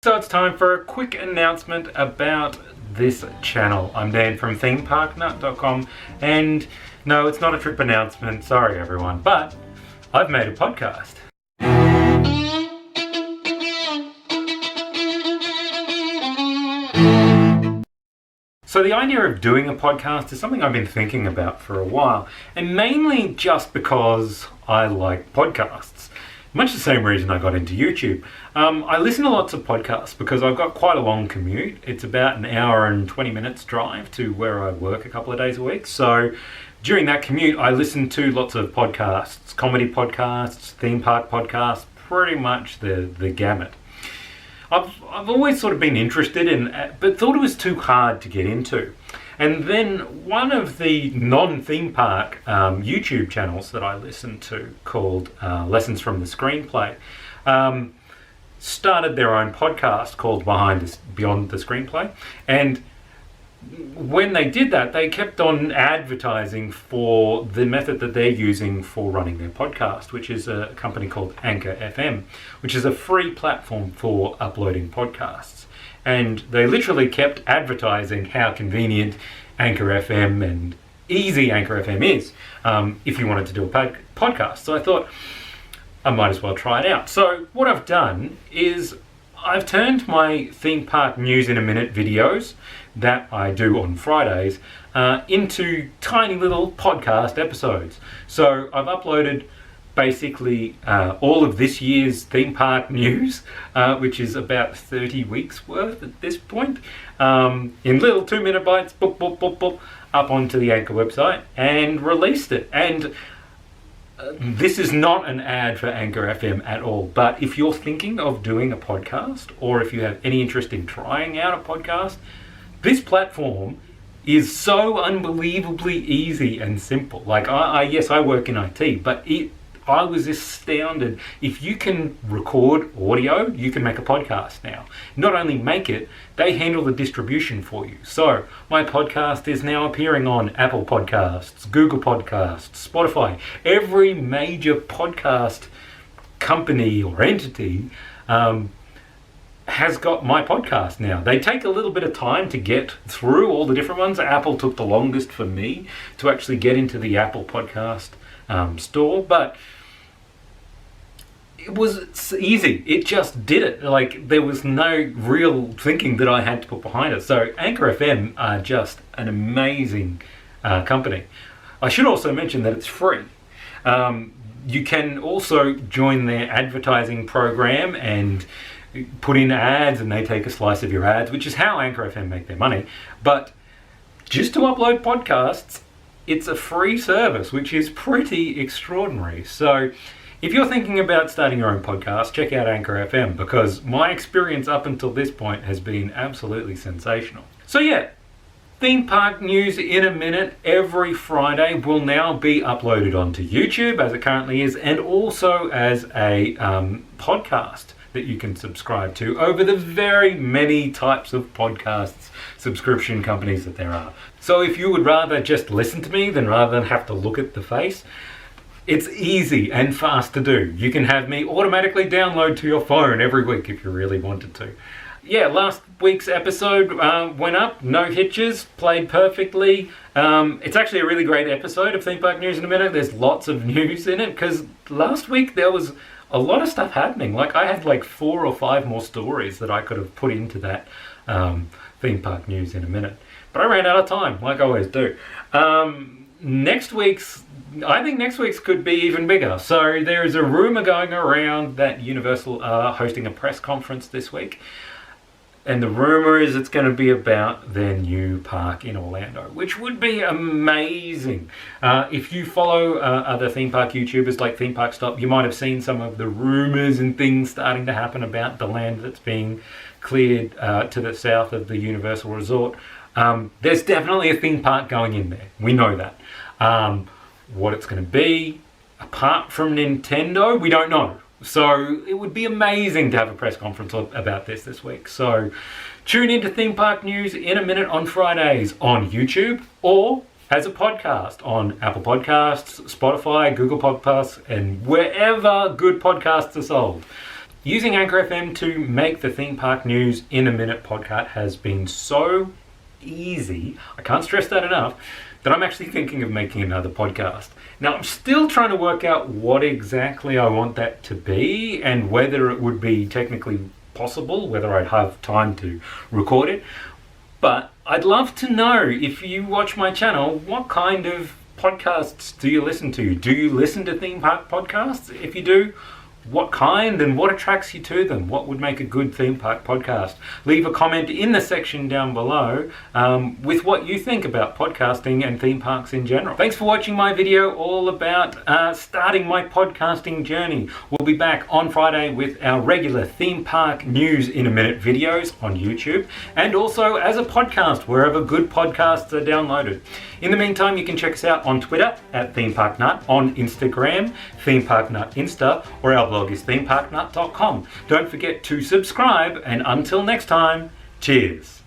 So it's time for a quick announcement about this channel. I'm Dan from themeparknut.com, and no, it's not a trip announcement, sorry everyone, but I've made a podcast. So the idea of doing a podcast is something I've been thinking about for a while, and mainly just because I like podcasts. Much the same reason I got into YouTube. I listen to lots of podcasts because I've got quite a long commute. It's about an hour and 20 minutes drive to where I work a couple of days a week. So during that commute, I listen to lots of podcasts, comedy podcasts, theme park podcasts, pretty much the gamut. I've always sort of been interested in, but thought it was too hard to get into. And then one of the non-theme park YouTube channels that I listen to, called Lessons from the Screenplay, started their own podcast called Beyond the Screenplay. And when they did that, they kept on advertising for the method that they're using for running their podcast, which is a company called Anchor FM, which is a free platform for uploading podcasts. And they literally kept advertising how convenient Anchor FM and easy Anchor FM is if you wanted to do a podcast. So I thought I might as well try it out. So what I've done is I've turned my theme park news in a minute videos that I do on Fridays into tiny little podcast episodes. So I've uploaded basically all of this year's theme park news, which is about 30 weeks worth at this point, in little 2-minute bites, boop, boop, boop, boop, up onto the Anchor website, and released it. And this is not an ad for Anchor FM at all, but if you're thinking of doing a podcast, or if you have any interest in trying out a podcast, this platform is so unbelievably easy and simple. Like, yes, I work in IT, but I was astounded. If you can record audio, you can make a podcast now. Not only make it, they handle the distribution for you. So my podcast is now appearing on Apple Podcasts, Google Podcasts, Spotify. Every major podcast company or entity has got my podcast now. They take a little bit of time to get through all the different ones. Apple took the longest for me to actually get into the Apple Podcast store, but it was easy. It just did it. Like, there was no real thinking that I had to put behind it. So Anchor FM are just an amazing company. I should also mention that it's free. You can also join their advertising program and put in ads, and they take a slice of your ads, which is how Anchor FM make their money. But just to upload podcasts, it's a free service, which is pretty extraordinary. So if you're thinking about starting your own podcast, check out Anchor FM, because my experience up until this point has been absolutely sensational. So yeah, theme park news in a minute every Friday will now be uploaded onto YouTube, as it currently is, and also as a podcast that you can subscribe to over the very many types of podcasts subscription companies that there are. So if you would rather just listen to me rather than have to look at the face, it's easy and fast to do. You can have me automatically download to your phone every week if you really wanted to. Yeah, last week's episode went up, no hitches, played perfectly. It's actually a really great episode of Theme Park News in a Minute. There's lots of news in it, because last week there was a lot of stuff happening. Like, I had like 4 or 5 more stories that I could have put into that Theme Park News in a Minute. But I ran out of time, like I always do. I think next week's could be even bigger. So there is a rumor going around that Universal are hosting a press conference this week. And the rumor is it's going to be about their new park in Orlando, which would be amazing. If you follow other theme park YouTubers like Theme Park Stop, you might have seen some of the rumors and things starting to happen about the land that's being cleared to the south of the Universal Resort. There's definitely a theme park going in there. We know that. What it's going to be, apart from Nintendo, we don't know. So it would be amazing to have a press conference about this week. So tune into Theme Park News in a Minute on Fridays on YouTube, or as a podcast on Apple Podcasts, Spotify, Google Podcasts, and wherever good podcasts are sold. Using Anchor FM to make the Theme Park News in a Minute podcast has been so easy, I can't stress that enough, that I'm actually thinking of making another podcast. Now, I'm still trying to work out what exactly I want that to be and whether it would be technically possible, whether I'd have time to record it. But I'd love to know, if you watch my channel, what kind of podcasts do you listen to? Do you listen to theme park podcasts? If you do, what kind and what attracts you to them? What would make a good theme park podcast? Leave a comment in the section down below with what you think about podcasting and theme parks in general. Thanks for watching my video all about starting my podcasting journey. We'll be back on Friday with our regular Theme Park News in a Minute videos on YouTube and also as a podcast wherever good podcasts are downloaded. In the meantime, you can check us out on Twitter at Theme Park Nut, on Instagram, Theme Park Nut Insta, or our blog is themeparknut.com. Don't forget to subscribe, and until next time, cheers.